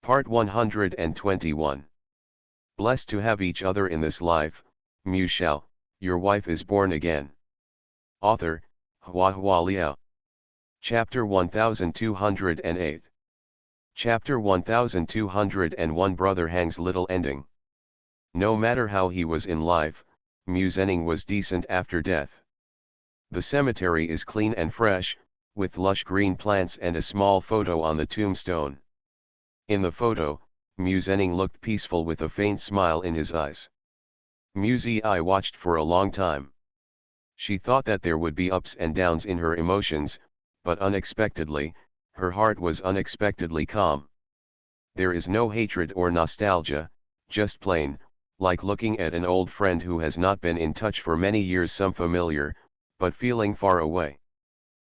Part 121. Blessed to have each other in this life, Shao, your wife is born again. Author, Hua Liao. Chapter 1208. Chapter 1201 Brother Hang's little ending. No matter how he was in life, Mu Zhenning was decent after death. The cemetery is clean and fresh, with lush green plants and a small photo on the tombstone. In the photo, Mu Zhenning looked peaceful with a faint smile in his eyes. Mu Zi watched for a long time. She thought that there would be ups and downs in her emotions, but unexpectedly, her heart was unexpectedly calm. There is no hatred or nostalgia, just plain, like looking at an old friend who has not been in touch for many years, some familiar, but feeling far away.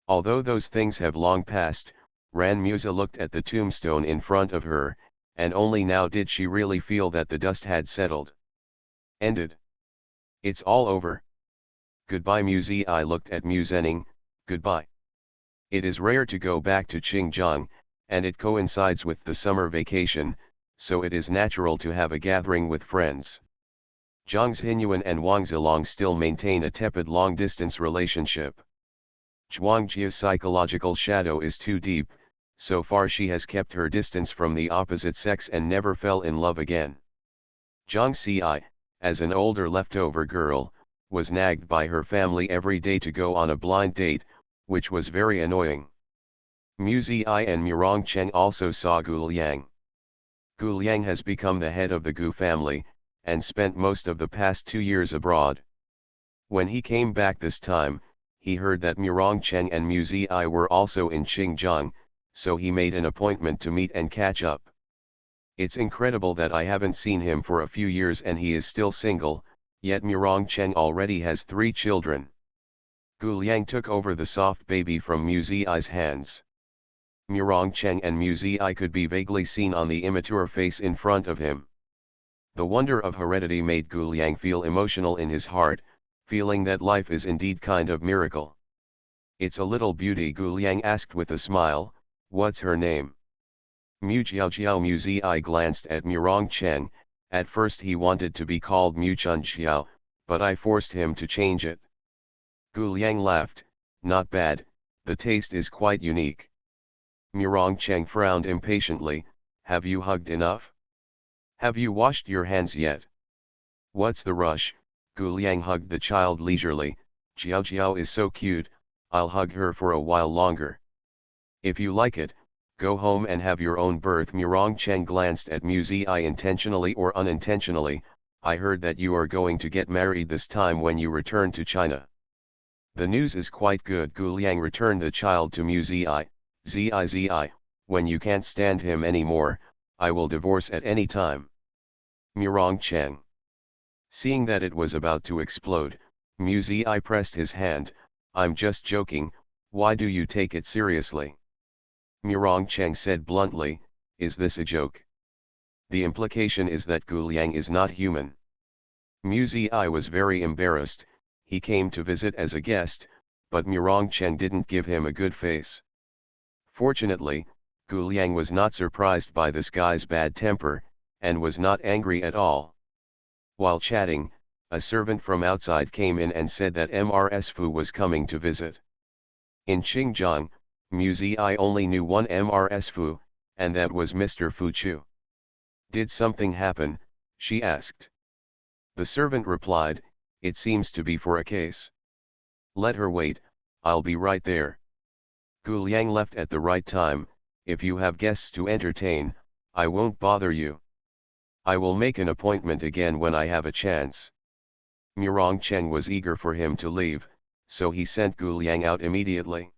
Although those things have long passed, Ran Musa looked at the tombstone in front of her, and only now did she really feel that the dust had settled. Ended. It's all over. Goodbye. Mu Zi looked at Mu Zhenning. Goodbye. It is rare to go back to Xinjiang, and it coincides with the summer vacation, so it is natural to have a gathering with friends. Zhang Xinyuan and Wang Zilong still maintain a tepid long-distance relationship. Zhuangjia's psychological shadow is too deep, so far she has kept her distance from the opposite sex and never fell in love again. Zhang Xi, as an older leftover girl, was nagged by her family every day to go on a blind date, which was very annoying. Mu Zi and Mu Rongcheng also saw Gu Liang. Gu Liang has become the head of the Gu family, and spent most of the past 2 years abroad. When he came back this time, he heard that Mu Rongcheng and Mu Zi were also in Xinjiang, so he made an appointment to meet and catch up. It's incredible that I haven't seen him for a few years and he is still single, yet Mu Rongcheng already has 3 children. Gu Liang took over the soft baby from Mu Zi's hands. Mu Rongcheng and Mu Zi could be vaguely seen on the immature face in front of him. The wonder of heredity made Gu Liang feel emotional in his heart, feeling that life is indeed kind of miracle. It's a little beauty, Gu Liang asked with a smile. What's her name? Mu Jiao. Mu Zi glanced at Mu Rongcheng. At first he wanted to be called Mu Chun Xiao, but I forced him to change it. Gu Liang laughed. Not bad, the taste is quite unique. Mu Rongcheng frowned impatiently. Have you hugged enough? Have you washed your hands yet? What's the rush? Gu Liang hugged the child leisurely. Jiao is so cute, I'll hug her for a while longer. If you like it, go home and have your own birth. Mu Rongcheng glanced at Mu Zi intentionally or unintentionally. I heard that you are going to get married this time when you return to China. The news is quite good. Gu Liang returned the child to Mu Zi. Zi, when you can't stand him anymore, I will divorce at any time. Mu Rongcheng. Seeing that it was about to explode, Mu Zi pressed his hand. I'm just joking, why do you take it seriously? Mu Rongcheng said bluntly, is this a joke? The implication is that Gu Liang is not human. Mu Zi was very embarrassed. He came to visit as a guest, but Mu Rongcheng didn't give him a good face. Fortunately, Gu Liang was not surprised by this guy's bad temper, and was not angry at all. While chatting, a servant from outside came in and said that Mrs. Fu was coming to visit. In Xinjiang, Mu Zi only knew one Mrs. Fu, and that was Mr. Fu Chu. Did something happen? She asked. The servant replied, it seems to be for a case. Let her wait, I'll be right there. Gu Liang left at the right time. If you have guests to entertain, I won't bother you. I will make an appointment again when I have a chance. Mu Rongcheng was eager for him to leave, so he sent Gu Liang out immediately.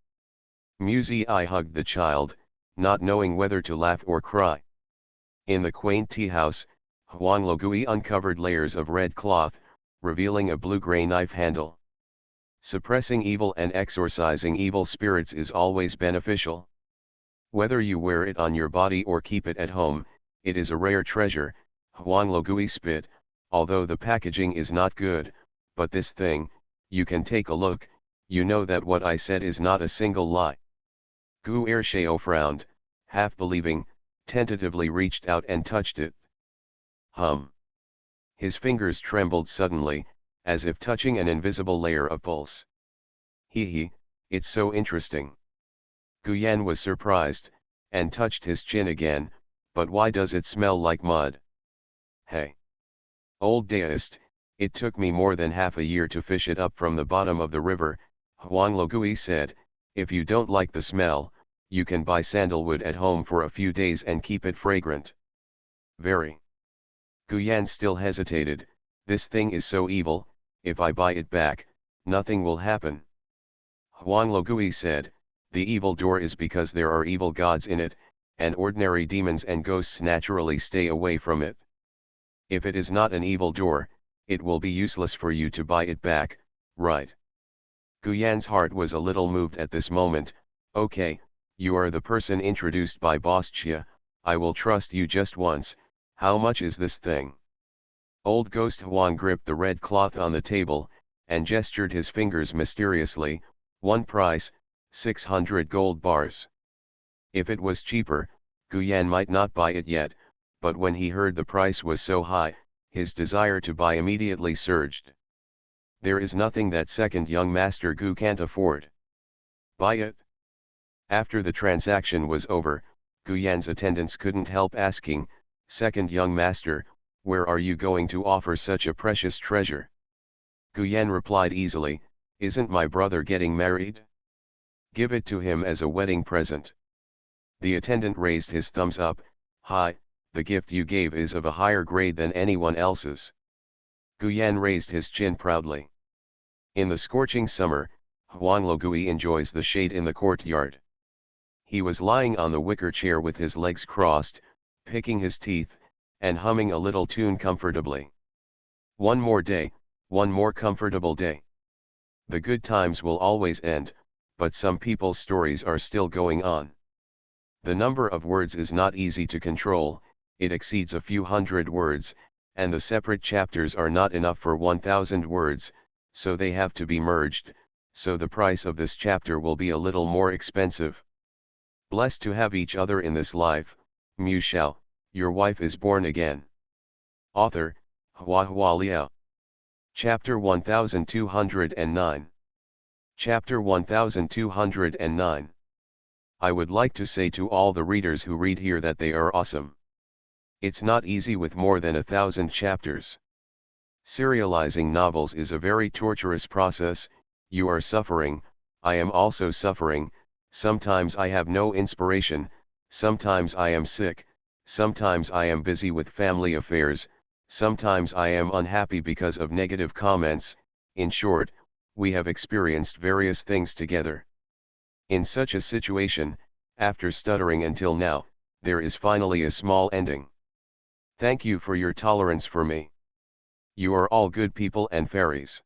Mu Zi hugged the child, not knowing whether to laugh or cry. In the quaint tea house, Huang Logui uncovered layers of red cloth, revealing a blue-gray knife handle. Suppressing evil and exorcising evil spirits is always beneficial. Whether you wear it on your body or keep it at home, it is a rare treasure, Huang Logui spit, although the packaging is not good, but this thing, you can take a look, you know that what I said is not a single lie. Gu Ershao frowned, half believing, tentatively reached out and touched it. Hum. His fingers trembled suddenly, as if touching an invisible layer of pulse. Hee, it's so interesting. Guyan was surprised, and touched his chin again, but why does it smell like mud? Hey. Old deist, it took me more than half a year to fish it up from the bottom of the river, Huang Logui said. If you don't like the smell, you can buy sandalwood at home for a few days and keep it fragrant. Very. Guyan still hesitated. This thing is so evil, if I buy it back, nothing will happen. Huang Logui said, the evil door is because there are evil gods in it, and ordinary demons and ghosts naturally stay away from it. If it is not an evil door, it will be useless for you to buy it back, right? Guyan's heart was a little moved at this moment. Okay, you are the person introduced by Boss Chia, I will trust you just once. How much is this thing? Old Ghost Huang gripped the red cloth on the table, and gestured his fingers mysteriously. One price, 600 gold bars. If it was cheaper, Guyan might not buy it yet, but when he heard the price was so high, his desire to buy immediately surged. There is nothing that second young master Gu can't afford. Buy it. After the transaction was over, Guyan's attendants couldn't help asking, second young master, where are you going to offer such a precious treasure? Guyan replied easily, isn't my brother getting married? Give it to him as a wedding present. The attendant raised his thumbs up, hi, the gift you gave is of a higher grade than anyone else's. Guyan raised his chin proudly. In the scorching summer, Huang Logui enjoys the shade in the courtyard. He was lying on the wicker chair with his legs crossed, picking his teeth, and humming a little tune comfortably. One more day, one more comfortable day. The good times will always end, but some people's stories are still going on. The number of words is not easy to control, it exceeds a few hundred words, and the separate chapters are not enough for 1,000 words, so they have to be merged, so the price of this chapter will be a little more expensive. Blessed to have each other in this life, Shao, your wife is born again. Author, Hua Liao. Chapter 1209. Chapter 1209. I would like to say to all the readers who read here that they are awesome. It's not easy with more than 1,000 chapters. Serializing novels is a very torturous process. You are suffering, I am also suffering. Sometimes I have no inspiration, sometimes I am sick, sometimes I am busy with family affairs, sometimes I am unhappy because of negative comments. In short, we have experienced various things together. In such a situation, after stuttering until now, there is finally a small ending. Thank you for your tolerance for me. You are all good people and fairies.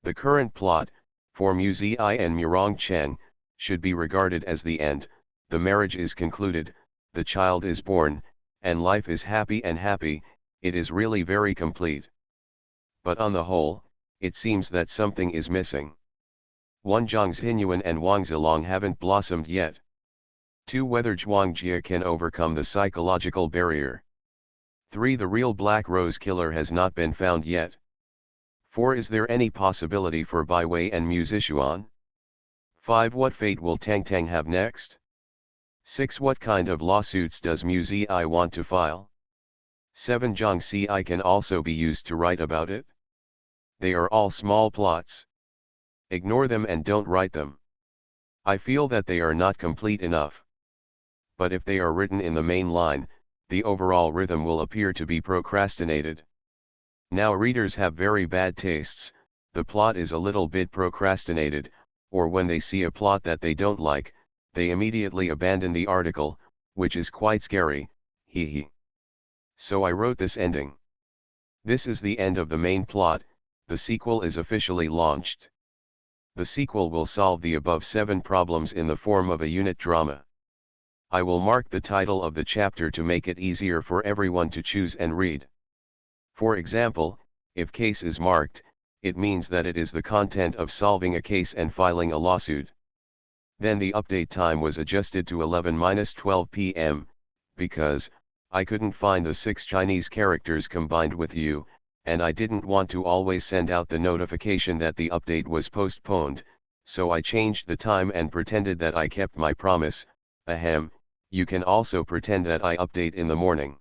The current plot, for Mu Zi and Murong Cheng, should be regarded as the end. The marriage is concluded, the child is born, and life is happy and happy. It is really very complete. But on the whole, it seems that something is missing. 1. Zhang Xinyuan and Wang Zilong haven't blossomed yet. 2. Whether Zhuang Jia can overcome the psychological barrier. 3. The real Black Rose killer has not been found yet. 4. Is there any possibility for Bai Wei and Mu Zishuan? 5. What fate will Tang Tang have next? 6. What kind of lawsuits does Mu Zi want to file? 7. Zhang Ci can also be used to write about it. They are all small plots. Ignore them and don't write them. I feel that they are not complete enough. But if they are written in the main line, the overall rhythm will appear to be procrastinated. Now readers have very bad tastes, the plot is a little bit procrastinated, or when they see a plot that they don't like, they immediately abandon the article, which is quite scary, hee hee. So I wrote this ending. This is the end of the main plot, the sequel is officially launched. The sequel will solve the above 7 problems in the form of a unit drama. I will mark the title of the chapter to make it easier for everyone to choose and read. For example, if case is marked, it means that it is the content of solving a case and filing a lawsuit. Then the update time was adjusted to 11-12 p.m., because I couldn't find the 6 Chinese characters combined with you, and I didn't want to always send out the notification that the update was postponed, so I changed the time and pretended that I kept my promise. Ahem, you can also pretend that I update in the morning.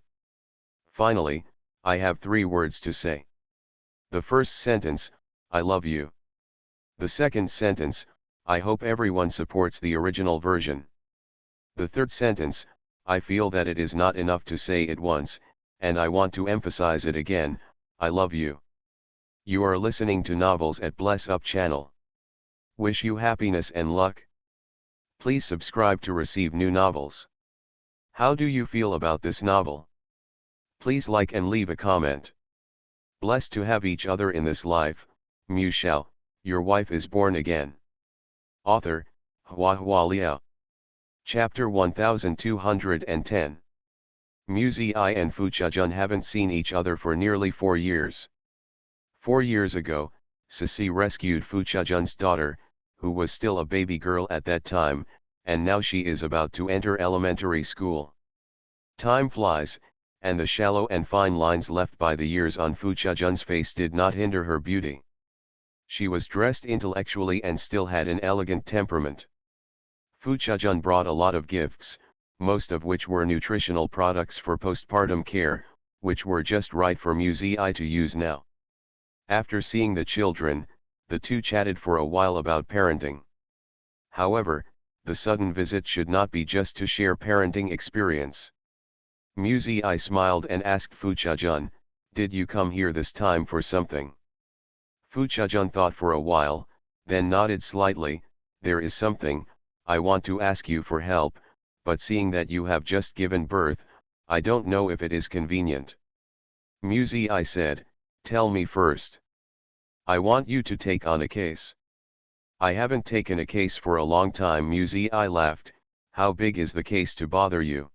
Finally, I have 3 words to say. The first sentence, I love you. The second sentence, I hope everyone supports the original version. The third sentence, I feel that it is not enough to say it once, and I want to emphasize it again, I love you. You are listening to Novels at Bless Up channel. Wish you happiness and luck. Please subscribe to receive new novels. How do you feel about this novel? Please like and leave a comment. Blessed to have each other in this life, Shao, your wife is born again. Author, HhandsomeMaleLead. Chapter 1210. Zi and Fuchajun haven't seen each other for nearly 4 years. 4 years ago, Sisi rescued Fuchajun's daughter, who was still a baby girl at that time, and now she is about to enter elementary school. Time flies, and the shallow and fine lines left by the years on Fuchajun's face did not hinder her beauty. She was dressed intellectually and still had an elegant temperament. Fuchajun brought a lot of gifts, most of which were nutritional products for postpartum care, which were just right for Zi to use now. After seeing the children, the two chatted for a while about parenting. However, the sudden visit should not be just to share parenting experience. Zi smiled and asked Fuchajun, "Did you come here this time for something?" Fuchajun thought for a while, then nodded slightly, "There is something, I want to ask you for help, but seeing that you have just given birth, I don't know if it is convenient." Zi said, "Tell me first. I want you to take on a case." "I haven't taken a case for a long time." Zi laughed, "How big is the case to bother you?"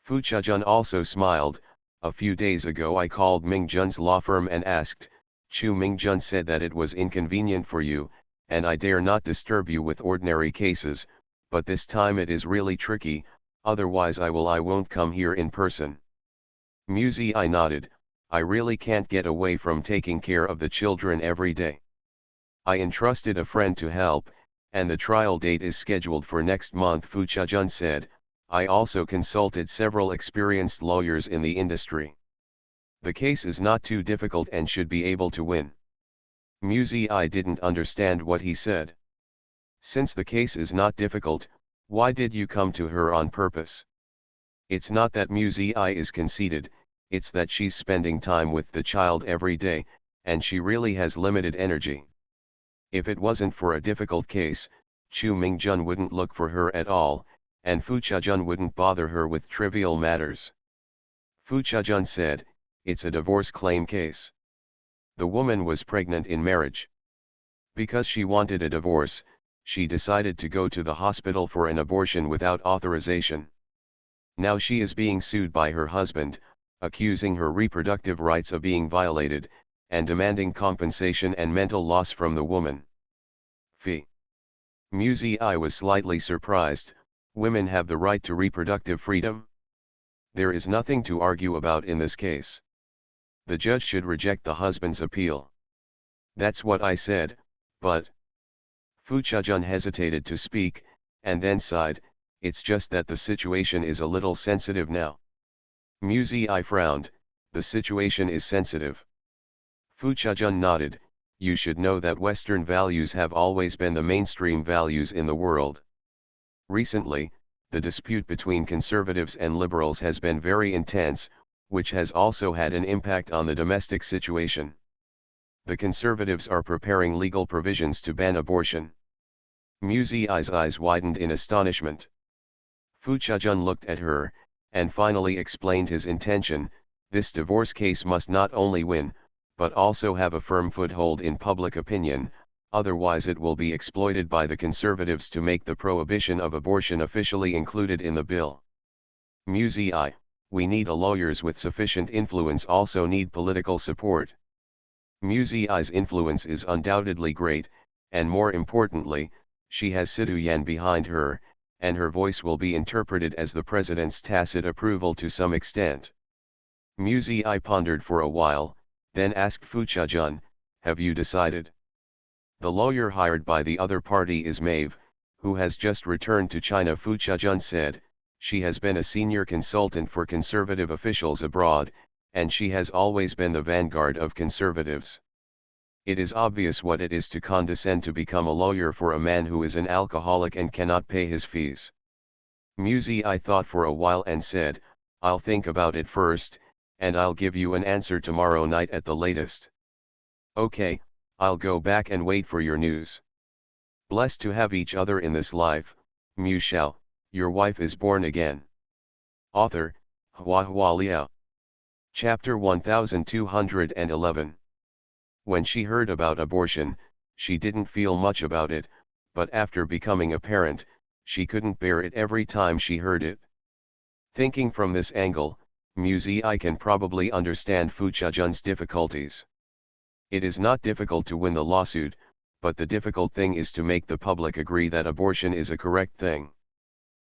Fuchajun also smiled, "A few days ago I called Mingjun's law firm and asked, Chu Mingjun said that it was inconvenient for you, and I dare not disturb you with ordinary cases, but this time it is really tricky, otherwise I won't come here in person." Zi nodded, "I really can't get away from taking care of the children every day. I entrusted a friend to help, and the trial date is scheduled for next month." Fuchajun said, "I also consulted several experienced lawyers in the industry. The case is not too difficult and should be able to win." Zi didn't understand what he said. "Since the case is not difficult, why did you come to her on purpose?" "It's not that Zi is conceited, it's that she's spending time with the child every day, and she really has limited energy. If it wasn't for a difficult case, Chu Mingjun wouldn't look for her at all, and Fuchajun wouldn't bother her with trivial matters." Fuchajun said, "It's a divorce claim case. The woman was pregnant in marriage. Because she wanted a divorce, she decided to go to the hospital for an abortion without authorization. Now she is being sued by her husband, accusing her reproductive rights of being violated, and demanding compensation and mental loss from the woman." Fee. Zi was slightly surprised. Women have the right to reproductive freedom? There is nothing to argue about in this case. The judge should reject the husband's appeal. That's what I said, but... Fuchajun hesitated to speak, and then sighed, "It's just that the situation is a little sensitive now." Zi frowned, "The situation is sensitive?" Fuchajun nodded, "You should know that Western values have always been the mainstream values in the world. Recently, the dispute between conservatives and liberals has been very intense, which has also had an impact on the domestic situation. The conservatives are preparing legal provisions to ban abortion." Zi's eyes widened in astonishment. Fuchajun looked at her, and finally explained his intention: "This divorce case must not only win, but also have a firm foothold in public opinion, otherwise it will be exploited by the conservatives to make the prohibition of abortion officially included in the bill. Zi, we need a lawyers with sufficient influence also need political support. Zi's influence is undoubtedly great, and more importantly, she has Sidu Yan behind her, and her voice will be interpreted as the president's tacit approval to some extent. Muzi pondered for a while, then asked Fuchajun, have you decided? The lawyer hired by the other party is Maeve, who has just returned to China. Fuchajun said, she has been a senior consultant for conservative officials abroad, and she has always been the vanguard of conservatives. It is obvious what it is to condescend to become a lawyer for a man who is an alcoholic and cannot pay his fees. Muzi thought for a while and said, I'll think about it first, and I'll give you an answer tomorrow night at the latest. Okay, I'll go back and wait for your news. Blessed to have each other in this life, Shao, your wife is born again. Author, Hua Liao. Chapter 1211. When she heard about abortion, she didn't feel much about it, but after becoming a parent, she couldn't bear it every time she heard it. Thinking from this angle, Muzi can probably understand Fuchajun's difficulties. It is not difficult to win the lawsuit, but the difficult thing is to make the public agree that abortion is a correct thing.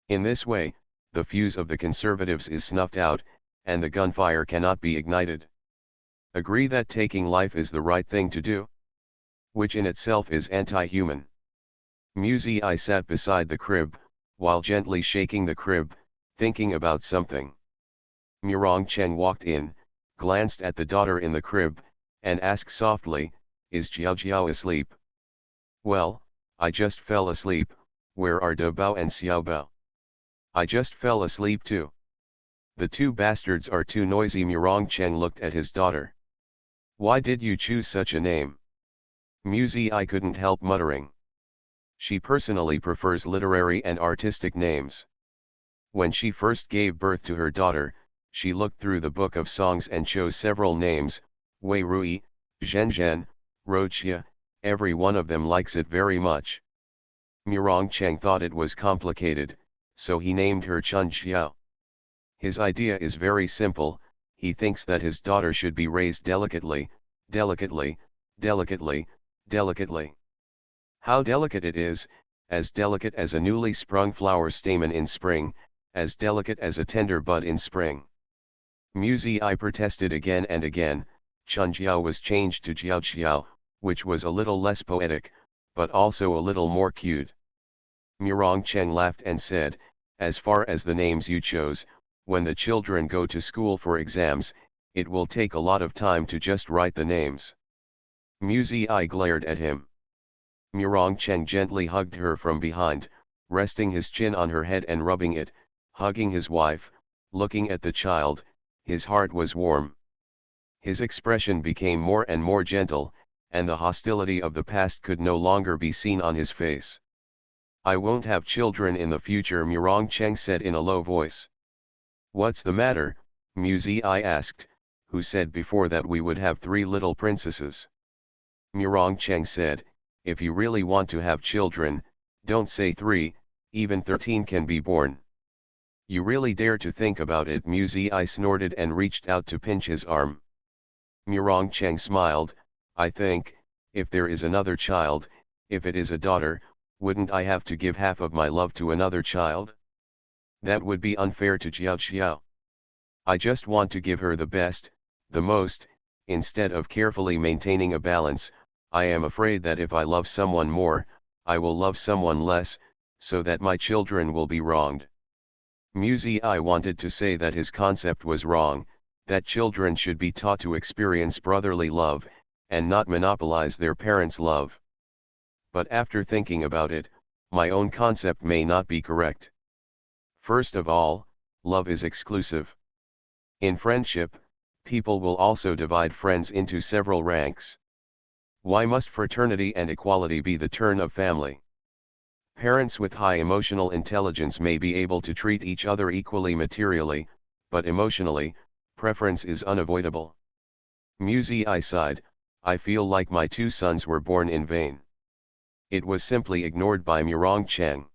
In this way, the fuse of the conservatives is snuffed out, and the gunfire cannot be ignited. Agree that taking life is the right thing to do, which in itself is anti-human. Muzi sat beside the crib, while gently shaking the crib, thinking about something. Murong Cheng walked in, glanced at the daughter in the crib, and asked softly, is Jiao Jiao asleep? Well, I just fell asleep. Where are De Bao and Xiao Bao? I just fell asleep too. The two bastards are too noisy. Murong Cheng looked at his daughter. Why did you choose such a name? Muzi couldn't help muttering. She personally prefers literary and artistic names. When she first gave birth to her daughter, she looked through the book of songs and chose several names, Wei Rui, Zhen Zhen, Rochia, every one of them likes it very much. Murong Cheng thought it was complicated, so he named her Chun Xiao. His idea is very simple. He thinks that his daughter should be raised delicately, delicately, delicately, delicately. How delicate it is, as delicate as a newly sprung flower stamen in spring, as delicate as a tender bud in spring. Muzi protested again and again. Chun Jiao was changed to Jiao Xiao, which was a little less poetic, but also a little more cute. Murong Cheng laughed and said, as far as the names you chose, when the children go to school for exams, it will take a lot of time to just write the names. Muzi glared at him. Murong Cheng gently hugged her from behind, resting his chin on her head and rubbing it, hugging his wife, looking at the child. His heart was warm. His expression became more and more gentle, and the hostility of the past could no longer be seen on his face. I won't have children in the future, Murong Cheng said in a low voice. What's the matter? Muzi asked, who said before that we would have 3 little princesses? Murong Cheng said, if you really want to have children, don't say 3, even 13 can be born. You really dare to think about it? Muzi snorted and reached out to pinch his arm. Murong Cheng smiled, I think, if there is another child, if it is a daughter, wouldn't I have to give half of my love to another child? That would be unfair to Jiao Xiao. I just want to give her the best, the most, instead of carefully maintaining a balance. I am afraid that if I love someone more, I will love someone less, so that my children will be wronged. Muzi wanted to say that his concept was wrong, that children should be taught to experience brotherly love, and not monopolize their parents' love. But after thinking about it, my own concept may not be correct. First of all, love is exclusive. In friendship, people will also divide friends into several ranks. Why must fraternity and equality be the turn of family? Parents with high emotional intelligence may be able to treat each other equally materially, but emotionally, preference is unavoidable. Muzi sighed, I feel like my 2 sons were born in vain. It was simply ignored by Murong Cheng.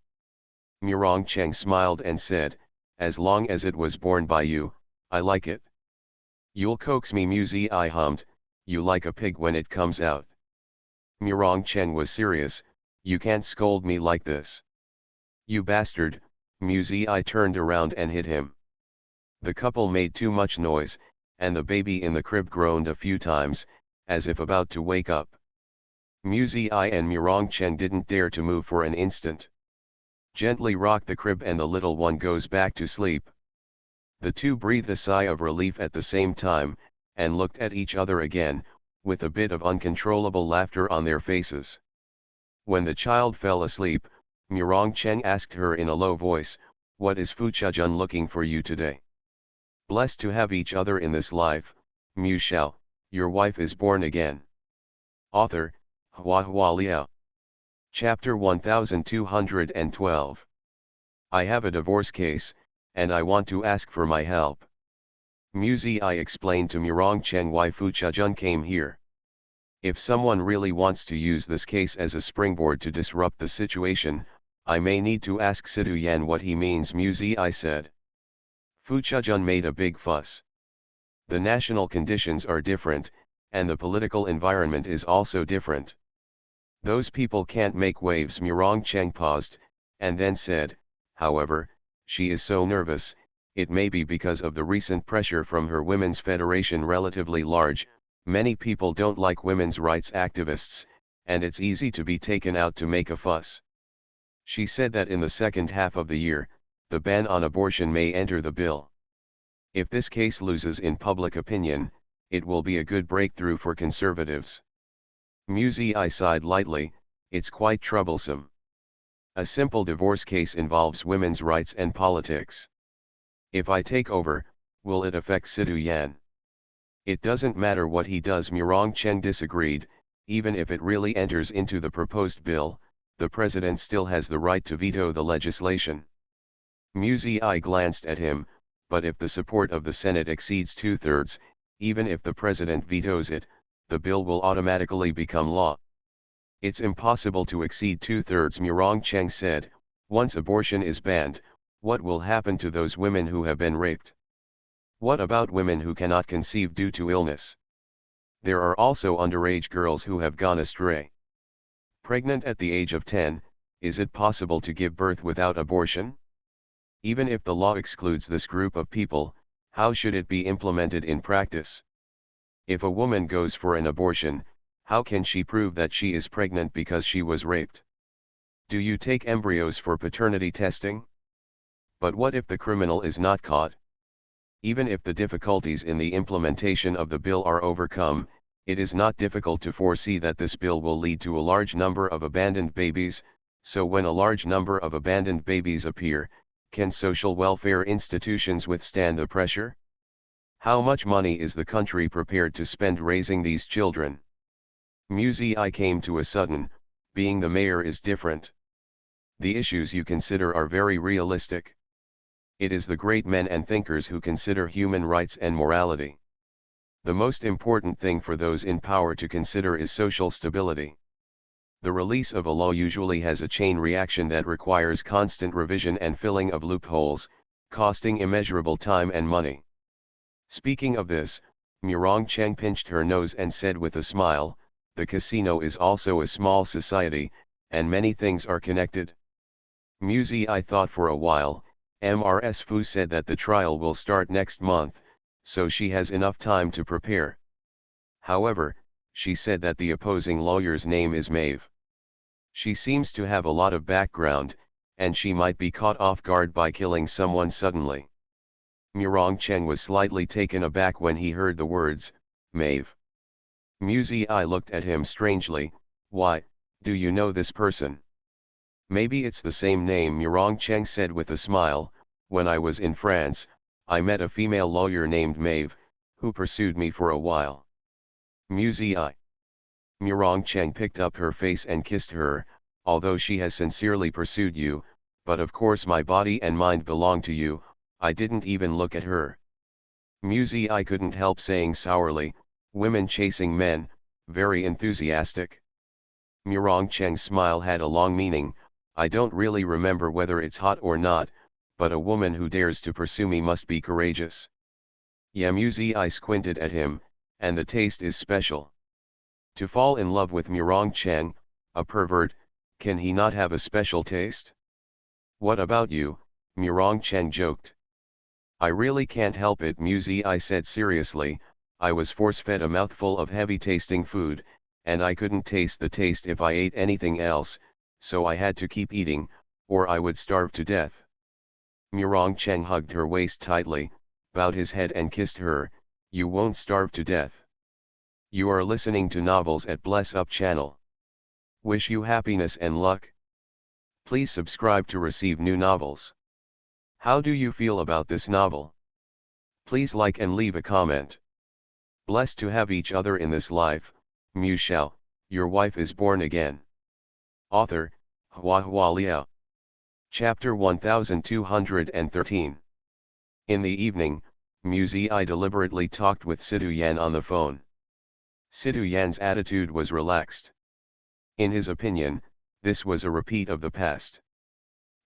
Murong Cheng smiled and said, as long as it was born by you, I like it. You'll coax me, Muzi hummed, you like a pig when it comes out. Murong Cheng was serious, you can't scold me like this. You bastard, Muzi turned around and hit him. The couple made too much noise, and the baby in the crib groaned a few times, as if about to wake up. Muzi and Murongcheng didn't dare to move for an instant. Gently rock the crib and the little one goes back to sleep. The two breathed a sigh of relief at the same time, and looked at each other again, with a bit of uncontrollable laughter on their faces. When the child fell asleep, Murongcheng asked her in a low voice, "What is Fuchajun looking for you today?" Blessed to have each other in this life, Mu Shao, your wife is born again. Author, Hua Liao. Chapter 1212. I have a divorce case, and I want to ask for my help. Muzi explained to Murongcheng why Fuchajun came here. If someone really wants to use this case as a springboard to disrupt the situation, I may need to ask Sidu Yan what he means, Muzi said. Fuchajun made a big fuss. The national conditions are different, and the political environment is also different. Those people can't make waves. Murongcheng paused, and then said, however, she is so nervous, it may be because of the recent pressure from her women's federation relatively large, many people don't like women's rights activists, and it's easy to be taken out to make a fuss. She said that in the second half of the year, the ban on abortion may enter the bill. If this case loses in public opinion, it will be a good breakthrough for conservatives. Muzi sighed lightly, it's quite troublesome. A simple divorce case involves women's rights and politics. If I take over, will it affect Sidu Yan? It doesn't matter what he does. Murongcheng disagreed, even if it really enters into the proposed bill, the president still has the right to veto the legislation. Muzi glanced at him, but if the support of the Senate exceeds 2/3, even if the president vetoes it, the bill will automatically become law. It's impossible to exceed 2/3, Murongcheng said. Once abortion is banned, what will happen to those women who have been raped? What about women who cannot conceive due to illness? There are also underage girls who have gone astray. Pregnant at the age of 10, is it possible to give birth without abortion? Even if the law excludes this group of people, how should it be implemented in practice? If a woman goes for an abortion, how can she prove that she is pregnant because she was raped? Do you take embryos for paternity testing? But what if the criminal is not caught? Even if the difficulties in the implementation of the bill are overcome, it is not difficult to foresee that this bill will lead to a large number of abandoned babies, so when a large number of abandoned babies appear, can social welfare institutions withstand the pressure? How much money is the country prepared to spend raising these children? Muzi came to a sudden, being the mayor is different. The issues you consider are very realistic. It is the great men and thinkers who consider human rights and morality. The most important thing for those in power to consider is social stability. The release of a law usually has a chain reaction that requires constant revision and filling of loopholes, costing immeasurable time and money. Speaking of this, Murongcheng pinched her nose and said with a smile, the casino is also a small society, and many things are connected. Muzi thought for a while. Mrs. Fu said that the trial will start next month, so she has enough time to prepare. However, she said that the opposing lawyer's name is Maeve. She seems to have a lot of background, and she might be caught off guard by killing someone suddenly. Murongcheng was slightly taken aback when he heard the words, Maeve. Muzi looked at him strangely. Why, do you know this person? Maybe it's the same name, Murongcheng said with a smile. When I was in France, I met a female lawyer named Maeve, who pursued me for a while. Muzi Murongcheng picked up her face and kissed her. Although she has sincerely pursued you, but of course my body and mind belong to you, I didn't even look at her. Muzi couldn't help saying sourly, women chasing men, very enthusiastic. Murongcheng's smile had a long meaning. I don't really remember whether it's hot or not, but a woman who dares to pursue me must be courageous. Yeah, Muzi squinted at him, and the taste is special. To fall in love with Murongcheng, a pervert, can he not have a special taste? What about you, Murong Cheng joked. I really can't help it, Muzi said seriously. I was force-fed a mouthful of heavy-tasting food, and I couldn't taste the taste if I ate anything else, so I had to keep eating, or I would starve to death. Murong Cheng hugged her waist tightly, bowed his head and kissed her. You won't starve to death. You are listening to novels at Bless Up channel. Wish you happiness and luck. Please subscribe to receive new novels. How do you feel about this novel? Please like and leave a comment. Blessed to have each other in this life, Shao, your wife is born again. Author, Hua Liao. Chapter 1213. In the evening, Muzi deliberately talked with Sidu Yan on the phone. Sidu Yan's attitude was relaxed. In his opinion, this was a repeat of the past.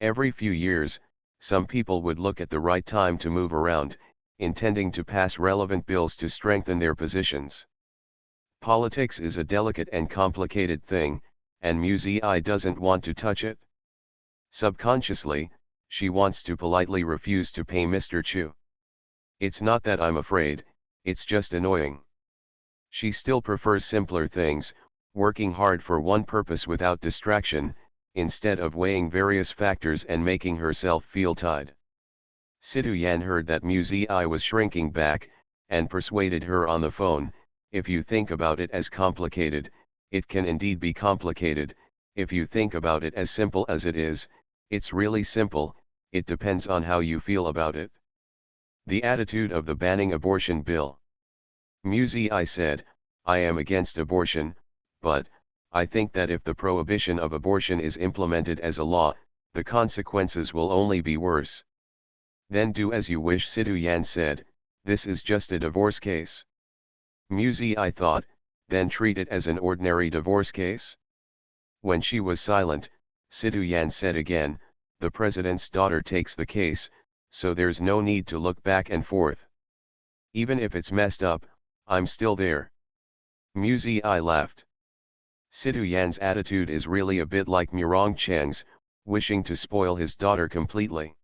Every few years, some people would look at the right time to move around, intending to pass relevant bills to strengthen their positions. Politics is a delicate and complicated thing, and Muzi doesn't want to touch it. Subconsciously, she wants to politely refuse to pay Mr. Chu. It's not that I'm afraid, it's just annoying. She still prefers simpler things, working hard for one purpose without distraction, instead of weighing various factors and making herself feel tied. Sidu Yan heard that Muzi was shrinking back, and persuaded her on the phone. If you think about it as complicated, it can indeed be complicated. If you think about it as simple as it is, it's really simple. It depends on how you feel about it. The attitude of the banning abortion bill. Muzi said, I am against abortion, but I think that if the prohibition of abortion is implemented as a law, the consequences will only be worse. Then do as you wish, Sidu Yan said. This is just a divorce case. Muzi thought, then treat it as an ordinary divorce case? When she was silent, Sidu Yan said again, the president's daughter takes the case, so there's no need to look back and forth. Even if it's messed up, I'm still there. Muzi laughed. Sidu Yan's attitude is really a bit like Murong Cheng's, wishing to spoil his daughter completely.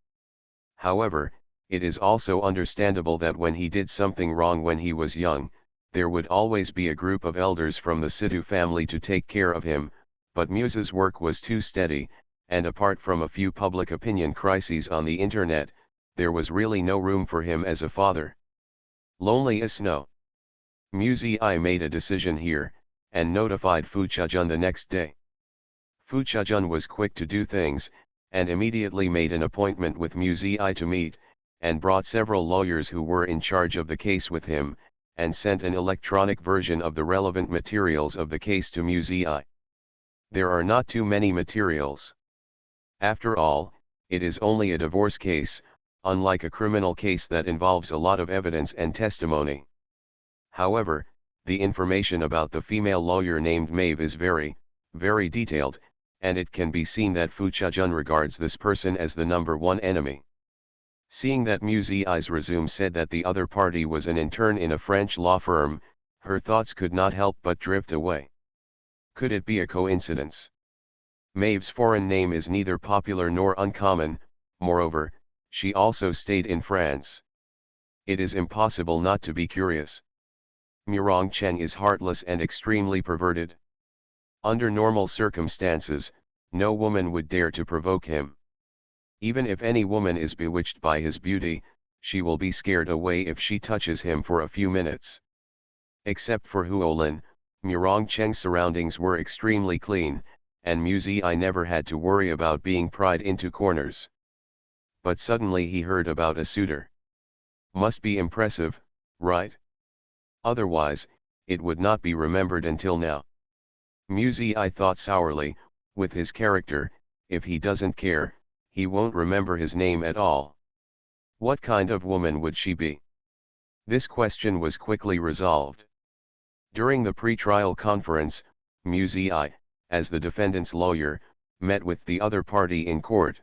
However, it is also understandable that when he did something wrong when he was young, there would always be a group of elders from the Sidu family to take care of him, but Muse's work was too steady, and apart from a few public opinion crises on the internet, there was really no room for him as a father. Lonely as snow. Muzi made a decision here, and notified Fu Chajun the next day. Fu Chajun was quick to do things, and immediately made an appointment with Muzi to meet, and brought several lawyers who were in charge of the case with him, and sent an electronic version of the relevant materials of the case to Muzi. There are not too many materials. After all, it is only a divorce case, unlike a criminal case that involves a lot of evidence and testimony. However, the information about the female lawyer named Maeve is very, very detailed, and it can be seen that Fu Chajun regards this person as the number one enemy. Seeing that Muzi's resume said that the other party was an intern in a French law firm, her thoughts could not help but drift away. Could it be a coincidence? Maeve's foreign name is neither popular nor uncommon, moreover, she also stayed in France. It is impossible not to be curious. Murong Cheng is heartless and extremely perverted. Under normal circumstances, no woman would dare to provoke him. Even if any woman is bewitched by his beauty, she will be scared away if she touches him for a few minutes. Except for Huolin, Murong Cheng's surroundings were extremely clean, and Muzi never had to worry about being pried into corners. But suddenly he heard about a suitor. Must be impressive, right? Otherwise, it would not be remembered until now. Muzi thought sourly, with his character, if he doesn't care, he won't remember his name at all. What kind of woman would she be? This question was quickly resolved. During the pre-trial conference, Muzi, as the defendant's lawyer, met with the other party in court.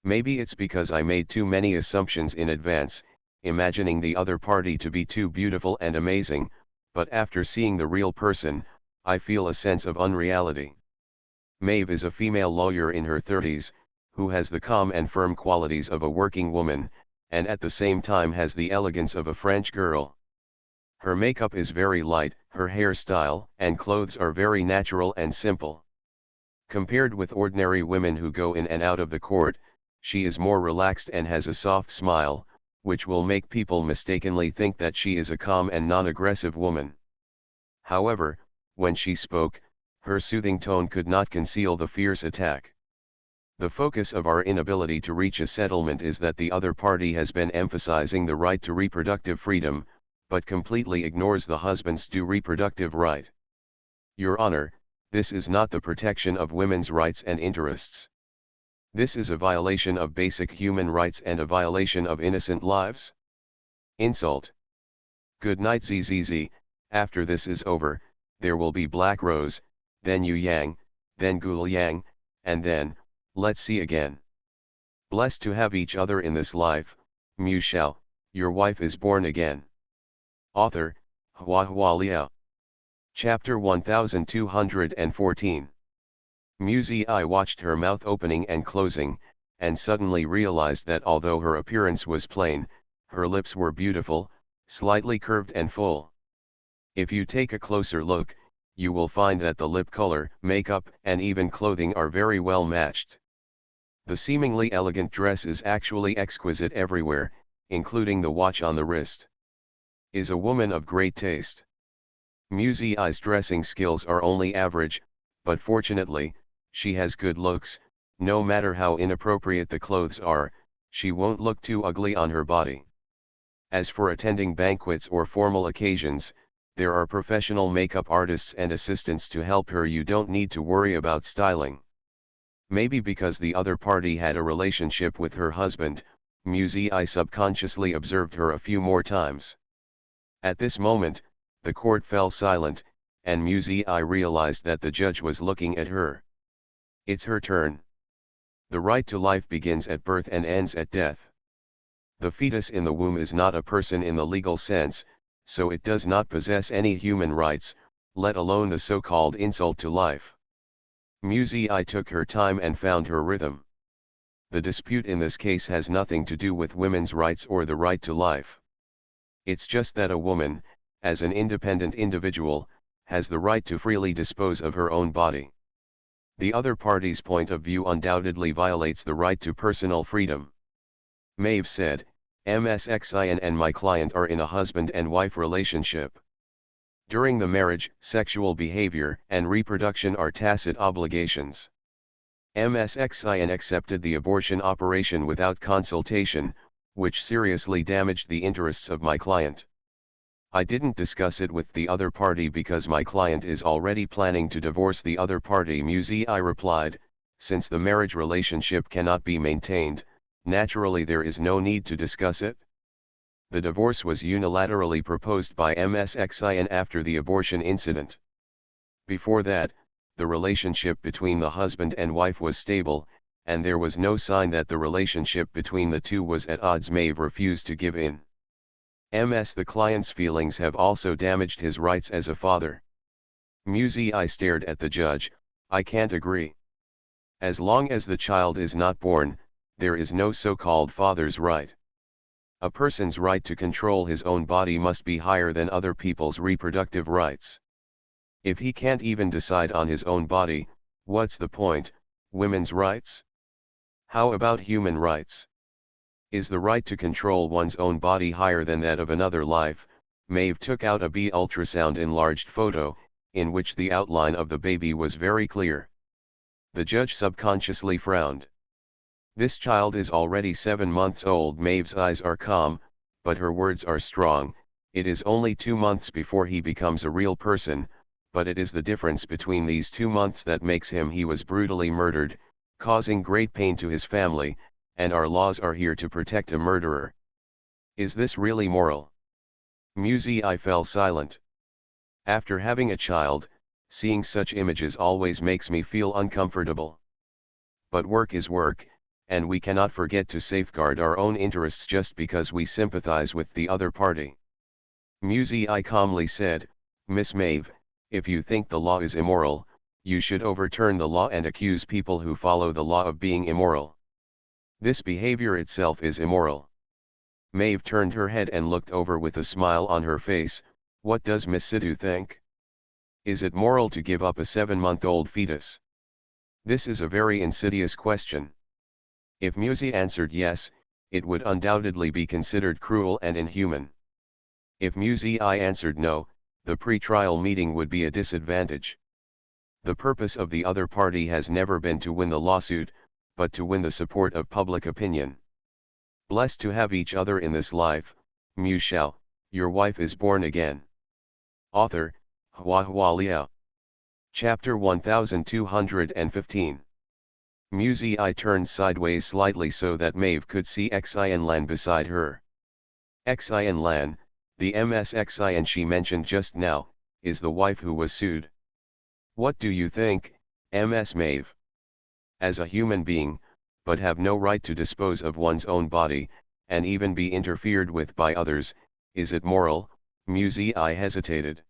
Maybe it's because I made too many assumptions in advance, imagining the other party to be too beautiful and amazing, but after seeing the real person, I feel a sense of unreality. Maeve is a female lawyer in her 30s, who has the calm and firm qualities of a working woman, and at the same time has the elegance of a French girl. Her makeup is very light, her hairstyle and clothes are very natural and simple. Compared with ordinary women who go in and out of the court, she is more relaxed and has a soft smile, which will make people mistakenly think that she is a calm and non-aggressive woman. However, when she spoke, her soothing tone could not conceal the fierce attack. The focus of our inability to reach a settlement is that the other party has been emphasizing the right to reproductive freedom, but completely ignores the husband's due reproductive right. Your Honor, this is not the protection of women's rights and interests. This is a violation of basic human rights and a violation of innocent lives. Insult. Good night ZZZ, after this is over, there will be Black Rose, then Yu Yang, then Gul Yang, and then, let's see again. Blessed to have each other in this life, Mu Shao, your wife is born again. Author, Hua Liao. Chapter 1214. Muzi I watched her mouth opening and closing, and suddenly realized that although her appearance was plain, her lips were beautiful, slightly curved and full. If you take a closer look, you will find that the lip color, makeup, and even clothing are very well matched. The seemingly elegant dress is actually exquisite everywhere, including the watch on the wrist. Is a woman of great taste. Muzi I's dressing skills are only average, but fortunately, she has good looks. No matter how inappropriate the clothes are, she won't look too ugly on her body. As for attending banquets or formal occasions, there are professional makeup artists and assistants to help her. You don't need to worry about styling. Maybe because the other party had a relationship with her husband, Muzi I subconsciously observed her a few more times. At this moment, the court fell silent, and Muzi I realized that the judge was looking at her. It's her turn. The right to life begins at birth and ends at death. The fetus in the womb is not a person in the legal sense, so it does not possess any human rights, let alone the so-called insult to life. Muzi I took her time and found her rhythm. The dispute in this case has nothing to do with women's rights or the right to life. It's just that a woman, as an independent individual, has the right to freely dispose of her own body. The other party's point of view undoubtedly violates the right to personal freedom. Maeve said, MSXIN and my client are in a husband and wife relationship. During the marriage, sexual behavior and reproduction are tacit obligations. MSXIN accepted the abortion operation without consultation, which seriously damaged the interests of my client. I didn't discuss it with the other party because my client is already planning to divorce the other party. Muzi I replied, since the marriage relationship cannot be maintained, naturally there is no need to discuss it. The divorce was unilaterally proposed by MSXIN after the abortion incident. Before that, the relationship between the husband and wife was stable, and there was no sign that the relationship between the two was at odds. Maeve refused to give in. The client's feelings have also damaged his rights as a father. Muzi I stared at the judge. I can't agree. As long as the child is not born, there is no so-called father's right. A person's right to control his own body must be higher than other people's reproductive rights. If he can't even decide on his own body, what's the point? Women's rights? How about human rights? Is the right to control one's own body higher than that of another life? Maeve took out a B ultrasound enlarged photo, in which the outline of the baby was very clear. The judge subconsciously frowned. This child is already 7 months old. Maeve's eyes are calm, but her words are strong. It is only 2 months before he becomes a real person, but it is the difference between these 2 months that makes him. He was brutally murdered, causing great pain to his family, and our laws are here to protect a murderer. Is this really moral? Muzi I fell silent. After having a child, seeing such images always makes me feel uncomfortable. But work is work, and we cannot forget to safeguard our own interests just because we sympathize with the other party. Muzi I calmly said, Miss Maeve, if you think the law is immoral, you should overturn the law and accuse people who follow the law of being immoral. This behavior itself is immoral. Maeve turned her head and looked over with a smile on her face. What does Miss Sidhu think? Is it moral to give up a 7-month-old fetus? This is a very insidious question. If Musi answered yes, it would undoubtedly be considered cruel and inhuman. If Musi answered no, the pre-trial meeting would be a disadvantage. The purpose of the other party has never been to win the lawsuit, but to win the support of public opinion. Blessed to have each other in this life, Shao, your wife is born again. Author, HhandsomeMaleLead. Chapter 1215. Musi turned sideways slightly so that Maeve could see Xian beside her. Xian, the Xian she mentioned just now, is the wife who was sued. What do you think, Ms. Maeve? As a human being, but have no right to dispose of one's own body, and even be interfered with by others, is it moral? Musi hesitated.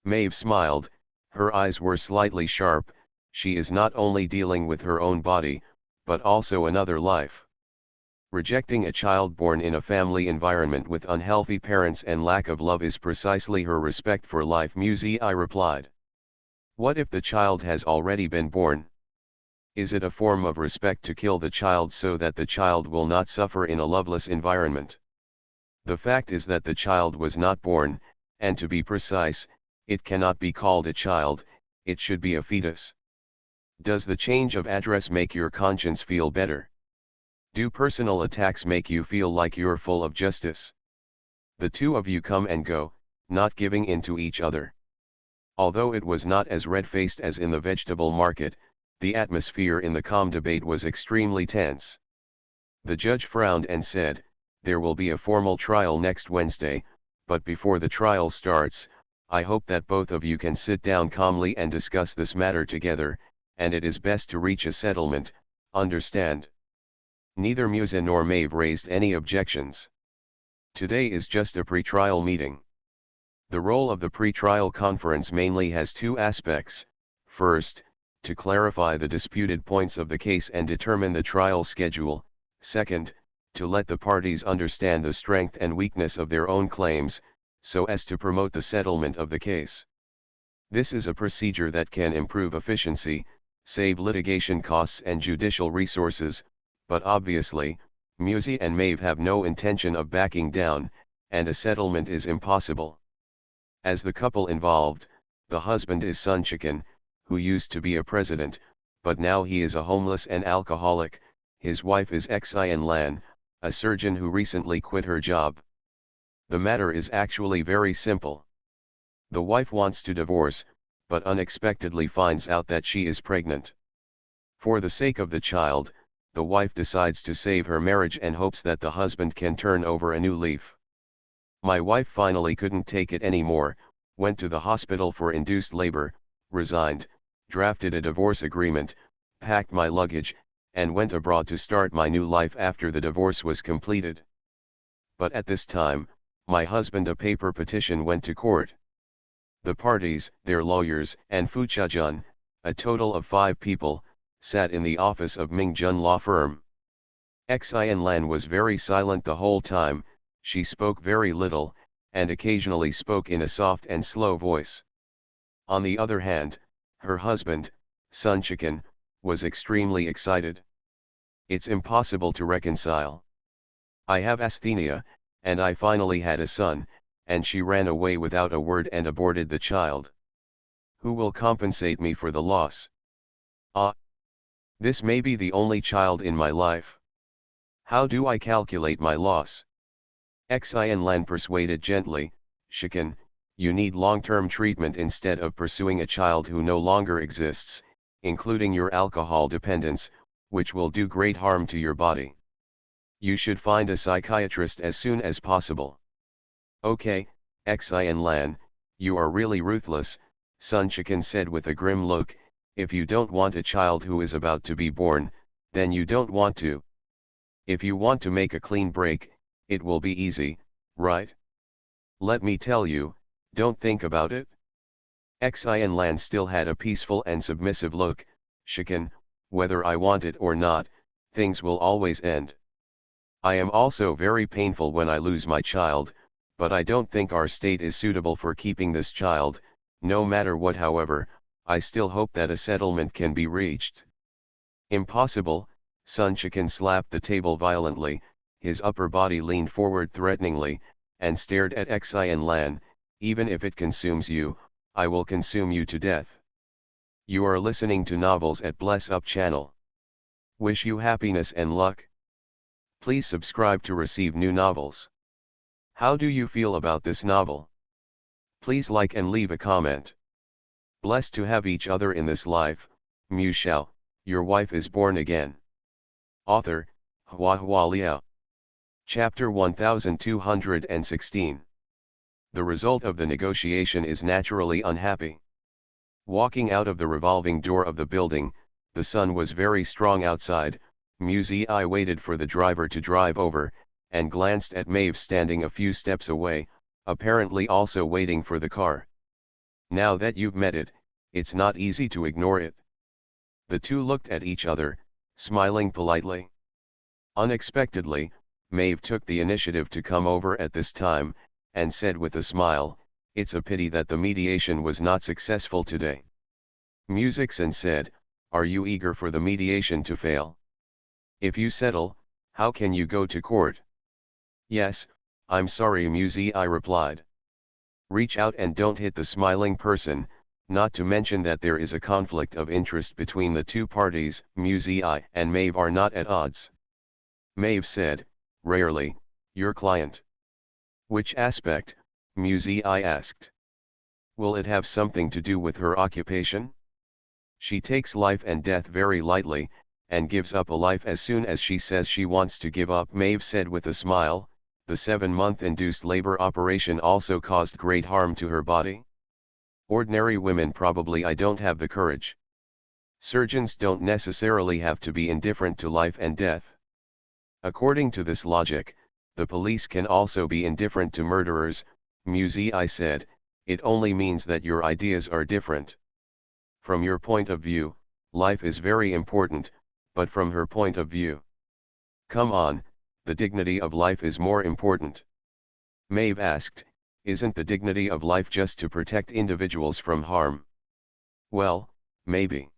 Maeve smiled, her eyes were slightly sharp. She is not only dealing with her own body, but also another life. Rejecting a child born in a family environment with unhealthy parents and lack of love is precisely her respect for life. Musi replied. What if the child has already been born? Is it a form of respect to kill the child so that the child will not suffer in a loveless environment? The fact is that the child was not born, and to be precise, it cannot be called a child, it should be a fetus. Does the change of address make your conscience feel better? Do personal attacks make you feel like you're full of justice? The two of you come and go, not giving in to each other. Although it was not as red-faced as in the vegetable market, the atmosphere in the calm debate was extremely tense. The judge frowned and said, "There will be a formal trial next Wednesday, but before the trial starts, I hope that both of you can sit down calmly and discuss this matter together, and it is best to reach a settlement, understand?" Neither Musi nor Maeve raised any objections. Today is just a pre-trial meeting. The role of the pre-trial conference mainly has two aspects. First, to clarify the disputed points of the case and determine the trial schedule. Second, to let the parties understand the strength and weakness of their own claims, so as to promote the settlement of the case. This is a procedure that can improve efficiency, save litigation costs and judicial resources, but obviously, Musi and Maeve have no intention of backing down, and a settlement is impossible. As the couple involved, the husband is Sunchicken, who used to be a president, but now he is a homeless and alcoholic. His wife is Xian, a surgeon who recently quit her job. The matter is actually very simple. The wife wants to divorce, but unexpectedly finds out that she is pregnant. For the sake of the child, the wife decides to save her marriage and hopes that the husband can turn over a new leaf. My wife finally couldn't take it anymore, went to the hospital for induced labor, resigned, drafted a divorce agreement, packed my luggage, and went abroad to start my new life after the divorce was completed. But at this time, my husband a paper petition went to court. The parties, their lawyers, and Fuchajun, a total of 5 people, sat in the office of Mingjun law firm. Xian was very silent the whole time. She spoke very little, and occasionally spoke in a soft and slow voice. On the other hand, her husband, Sunchicken, was extremely excited. It's impossible to reconcile. I have asthenia, and I finally had a son, and she ran away without a word and aborted the child. Who will compensate me for the loss? This may be the only child in my life. How do I calculate my loss? Xian persuaded gently, Shikan, you need long-term treatment instead of pursuing a child who no longer exists, including your alcohol dependence, which will do great harm to your body. You should find a psychiatrist as soon as possible. Okay, Xian, you are really ruthless, Sunchicken said with a grim look. If you don't want a child who is about to be born, then you don't want to. If you want to make a clean break, it will be easy, right? Let me tell you, don't think about it. Xian still had a peaceful and submissive look. Shikan, whether I want it or not, things will always end. I am also very painful when I lose my child, but I don't think our state is suitable for keeping this child, no matter what. However, I still hope that a settlement can be reached. Impossible. Sun Chicken slapped the table violently, his upper body leaned forward threateningly, and stared at Xian Lan. Even if it consumes you, I will consume you to death. You are listening to Novels at Bless Up channel. Wish you happiness and luck. Please subscribe to receive new novels. How do you feel about this novel? Please like and leave a comment. Blessed to have each other in this life, Shao, your wife is born again. Author, HandsomeMaleLead. Chapter 1216. The result of the negotiation is naturally unhappy. Walking out of the revolving door of the building, the sun was very strong outside. I waited for the driver to drive over, and glanced at Maeve standing a few steps away, apparently also waiting for the car. Now that you've met it, it's not easy to ignore it. The two looked at each other, smiling politely. Unexpectedly, Maeve took the initiative to come over at this time, and said with a smile, "It's a pity that the mediation was not successful today." Musicson said, "Are you eager for the mediation to fail? If you settle, how can you go to court?" "Yes, I'm sorry," I replied. "Reach out and don't hit the smiling person, not to mention that there is a conflict of interest between the two parties." I and Maeve are not at odds. Maeve said, "Rarely, your client." "Which aspect?" I asked. "Will it have something to do with her occupation? She takes life and death very lightly, and gives up a life as soon as she says she wants to give up." Maeve said with a smile. "The 7-month induced labor operation also caused great harm to her body. Ordinary women probably I don't have the courage. Surgeons don't necessarily have to be indifferent to life and death. According to this logic, the police can also be indifferent to murderers." I said, "It only means that your ideas are different. From your point of view, life is very important, but from her point of view, come on, the dignity of life is more important." Maeve asked, "Isn't the dignity of life just to protect individuals from harm?" "Well, maybe."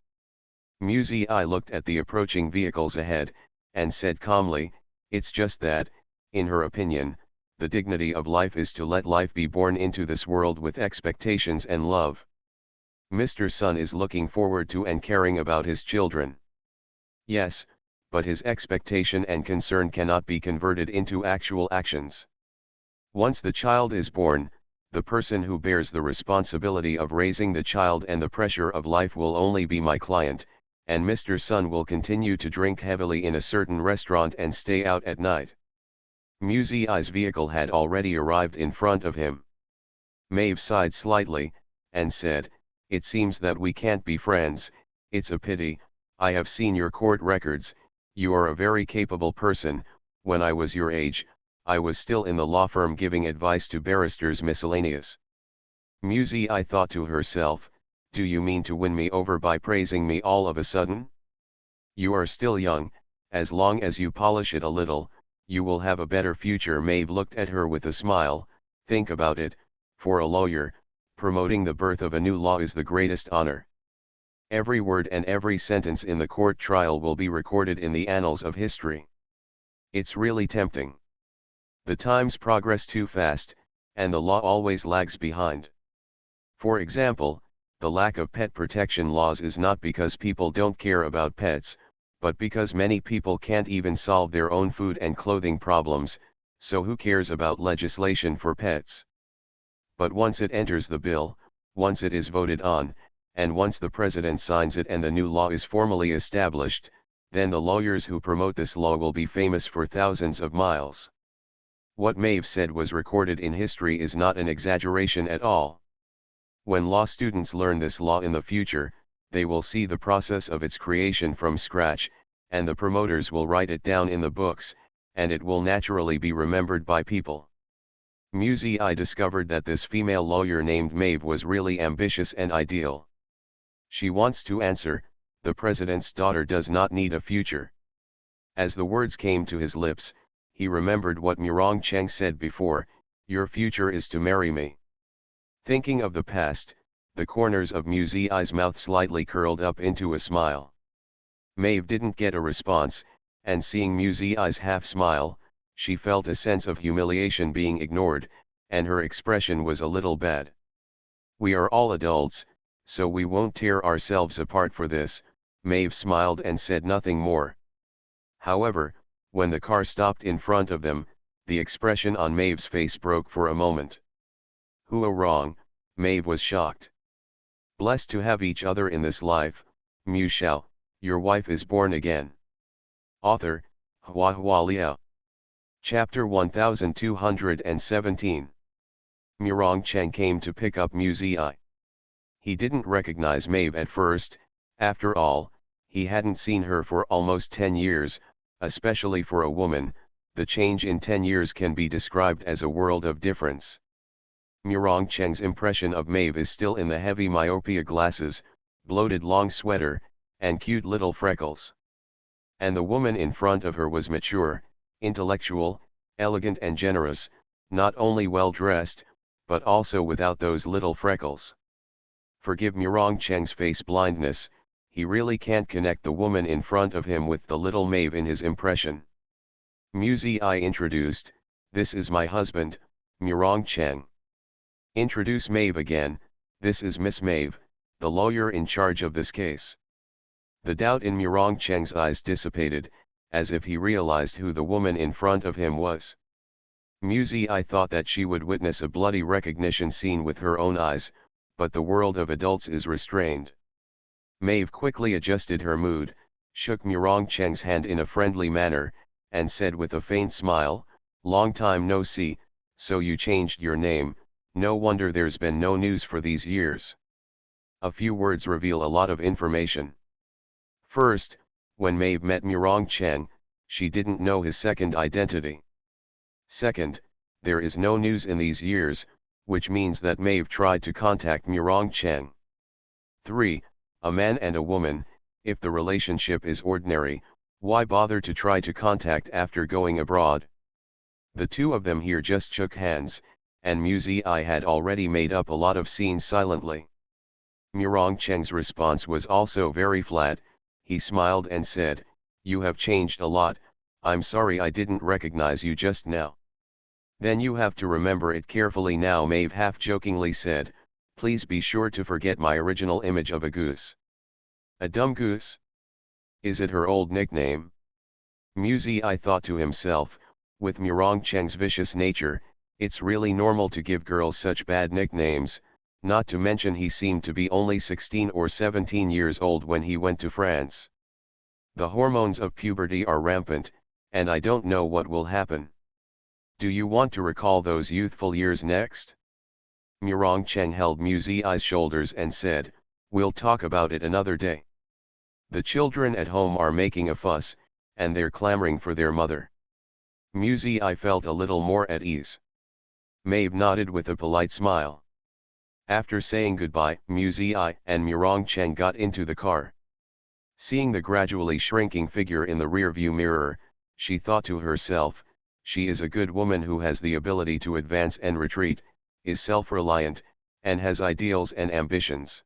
I looked at the approaching vehicles ahead, and said calmly, "It's just that, in her opinion, the dignity of life is to let life be born into this world with expectations and love. Mr. Sun is looking forward to and caring about his children. Yes, but his expectation and concern cannot be converted into actual actions. Once the child is born, the person who bears the responsibility of raising the child and the pressure of life will only be my client, and Mr. Sun will continue to drink heavily in a certain restaurant and stay out at night." I's vehicle had already arrived in front of him. Maeve sighed slightly, and said, "It seems that we can't be friends. It's a pity. I have seen your court records. You are a very capable person. When I was your age, I was still in the law firm giving advice to barristers miscellaneous." I thought to herself, "Do you mean to win me over by praising me all of a sudden? You are still young. As long as you polish it a little, you will have a better future." Maeve looked at her with a smile. "Think about it, for a lawyer, promoting the birth of a new law is the greatest honor. Every word and every sentence in the court trial will be recorded in the annals of history. It's really tempting. The times progress too fast, and the law always lags behind. For example, the lack of pet protection laws is not because people don't care about pets, but because many people can't even solve their own food and clothing problems, so who cares about legislation for pets? But once it enters the bill, once it is voted on, and once the president signs it and the new law is formally established, then the lawyers who promote this law will be famous for thousands of miles." What Maeve said was recorded in history is not an exaggeration at all. When law students learn this law in the future, they will see the process of its creation from scratch, and the promoters will write it down in the books, and it will naturally be remembered by people. I discovered that this female lawyer named Maeve was really ambitious and ideal. She wants to answer, "The president's daughter does not need a future." As the words came to his lips, he remembered what Murong Cheng said before, "Your future is to marry me." Thinking of the past, the corners of Mu Zi's mouth slightly curled up into a smile. Maeve didn't get a response, and seeing Mu Zi's half smile, she felt a sense of humiliation being ignored, and her expression was a little bad. "We are all adults, so we won't tear ourselves apart for this," Maeve smiled and said nothing more. However, when the car stopped in front of them, the expression on Maeve's face broke for a moment. "Who wrong?" Maeve was shocked. "Blessed to have each other in this life, Mu Shao, your wife is born again." Author, Hua Liao. Chapter 1217. Murong Cheng came to pick up Mu Zi. He didn't recognize Maeve at first. After all, he hadn't seen her for almost 10 years, especially for a woman. The change in 10 years can be described as a world of difference. Murong Cheng's impression of Maeve is still in the heavy myopia glasses, bloated long sweater, and cute little freckles. And the woman in front of her was mature, intellectual, elegant and generous, not only well dressed, but also without those little freckles. Forgive Murong Cheng's face blindness, he really can't connect the woman in front of him with the little Maeve in his impression. Mu Zi introduced, "This is my husband, Murong Cheng." "Introduce Maeve again, this is Miss Maeve, the lawyer in charge of this case." The doubt in Murong Cheng's eyes dissipated, as if he realized who the woman in front of him was. Mu Zi thought that she would witness a bloody recognition scene with her own eyes, but the world of adults is restrained. Maeve quickly adjusted her mood, shook Murong Cheng's hand in a friendly manner, and said with a faint smile, "Long time no see, so you changed your name, no wonder there's been no news for these years." A few words reveal a lot of information. First, when Maeve met Murong Cheng, she didn't know his second identity. Second, there is no news in these years, which means that Maeve tried to contact Murong Cheng. 3. A man and a woman, if the relationship is ordinary, why bother to try to contact after going abroad? The two of them here just shook hands, and Mu Zi had already made up a lot of scenes silently. Murong Cheng's response was also very flat. He smiled and said, "You have changed a lot, I'm sorry I didn't recognize you just now." "Then you have to remember it carefully now," Maeve half-jokingly said, "please be sure to forget my original image of a goose." "A dumb goose?" Is it her old nickname? Mu Zi thought to himself, with Murong Cheng's vicious nature, it's really normal to give girls such bad nicknames, not to mention he seemed to be only 16 or 17 years old when he went to France. The hormones of puberty are rampant, and I don't know what will happen. Do you want to recall those youthful years next? Murong Cheng held Mu Zi's shoulders and said, "We'll talk about it another day. The children at home are making a fuss, and they're clamoring for their mother." Mu Zi felt a little more at ease. Maeve nodded with a polite smile. After saying goodbye, Mu Zi and Murong Cheng got into the car. Seeing the gradually shrinking figure in the rearview mirror, she thought to herself, she is a good woman who has the ability to advance and retreat, is self-reliant, and has ideals and ambitions.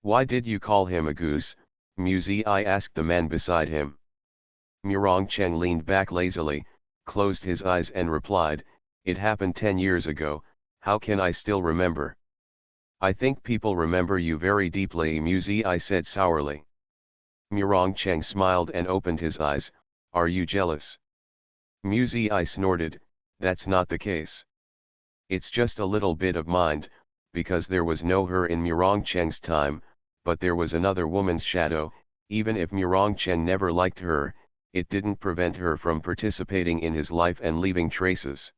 "Why did you call him a goose?" Mu Zi asked the man beside him. Murong Cheng leaned back lazily, closed his eyes and replied, "It happened 10 years ago, how can I still remember?" "I think people remember you very deeply," Mu Zi said sourly. Murong Cheng smiled and opened his eyes. "Are you jealous?" Mu Zi snorted, "That's not the case. It's just a little bit of mind, because there was no her in Murong Cheng's time, but there was another woman's shadow. Even if Murong Cheng never liked her, it didn't prevent her from participating in his life and leaving traces."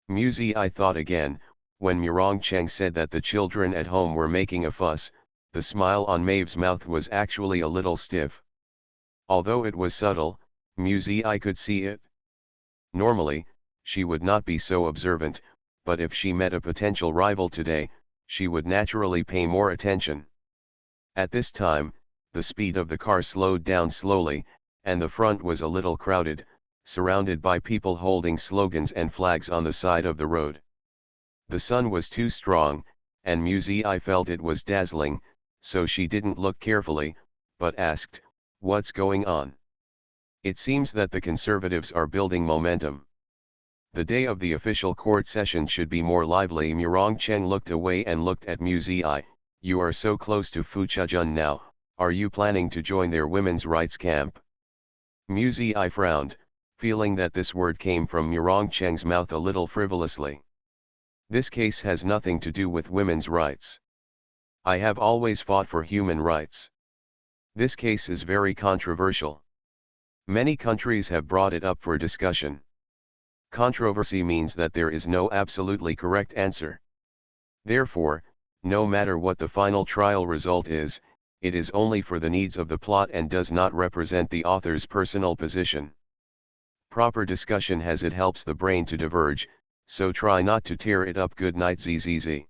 Mu Zi thought again, when Murong Cheng said that the children at home were making a fuss, the smile on Maeve's mouth was actually a little stiff. Although it was subtle, Mu Zi could see it. Normally, she would not be so observant, but if she met a potential rival today, she would naturally pay more attention. At this time, the speed of the car slowed down slowly, and the front was a little crowded, surrounded by people holding slogans and flags on the side of the road. The sun was too strong, and Muzi felt it was dazzling, so she didn't look carefully, but asked, "What's going on?" It seems that the conservatives are building momentum. The day of the official court session should be more lively. Murong Cheng looked away and looked at Muzi. "You are so close to Fuchijun now, are you planning to join their women's rights camp?" Muzi frowned, feeling that this word came from Murong Cheng's mouth a little frivolously. "This case has nothing to do with women's rights. I have always fought for human rights. This case is very controversial. Many countries have brought it up for discussion. Controversy means that there is no absolutely correct answer. Therefore, no matter what the final trial result is, it is only for the needs of the plot and does not represent the author's personal position. Proper discussion has it helps the brain to diverge, so try not to tear it up. Good night, ZZZ.